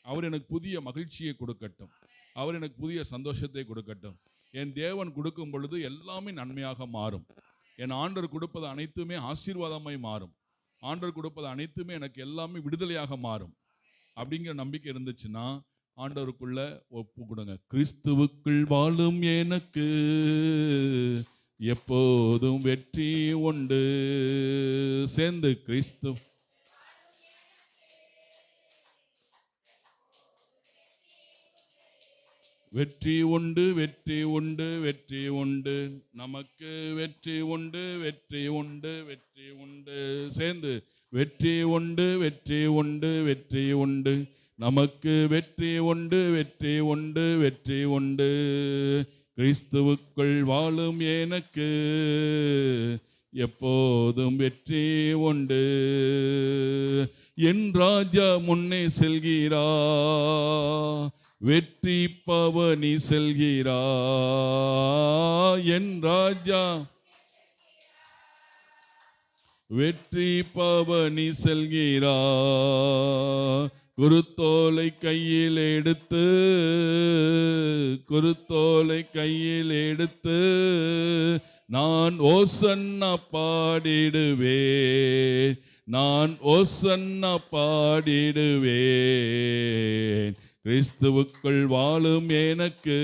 அவர் எனக்கு புதிய மகிழ்ச்சியை கொடுக்கட்டும், அவர் எனக்கு புதிய சந்தோஷத்தை கொடுக்கட்டும். என் தேவன் கொடுக்கும் பொழுது எல்லாமே நன்மையாக மாறும். என் ஆண்டவர் கொடுப்பது அனைத்துமே ஆசீர்வாதமாய் மாறும். ஆண்டவர் கொடுப்பது அனைத்துமே எனக்கு எல்லாமே விடுதலையாக மாறும். அப்படிங்கிற நம்பிக்கை இருந்துச்சுன்னா ஆண்டவருக்குள்ள ஒப்பு கொடுங்க. கிறிஸ்துவுக்குள் வாழும் எனக்கு எப்போதும் வெற்றி உண்டு. சேர்ந்து கிறிஸ்து வெற்றி உண்டு, வெற்றி உண்டு, வெற்றி உண்டு, நமக்கு வெற்றி உண்டு, வெற்றி உண்டு, வெற்றி உண்டு. சேர்ந்து வெற்றி உண்டு, வெற்றி உண்டு, வெற்றி உண்டு, நமக்கு வெற்றி உண்டு, வெற்றி உண்டு, வெற்றி உண்டு. கிறிஸ்துவுக்குள் வாழும் எனக்கு எப்போதும் வெற்றி உண்டு. என் ராஜா முன்னே செல்கிறா, வெற்றி பவனி செல்கிறா. என் ராஜா வெற்றி பவனி செல்கிறா. குருத்தோலை கையில் எடுத்து, குருத்தோலை கையில் எடுத்து நான் ஓசன்னா பாடிடுவேன், நான் ஓசன்னா பாடிடுவேன். கிறிஸ்துவுக்குள் வாழும் எனக்கு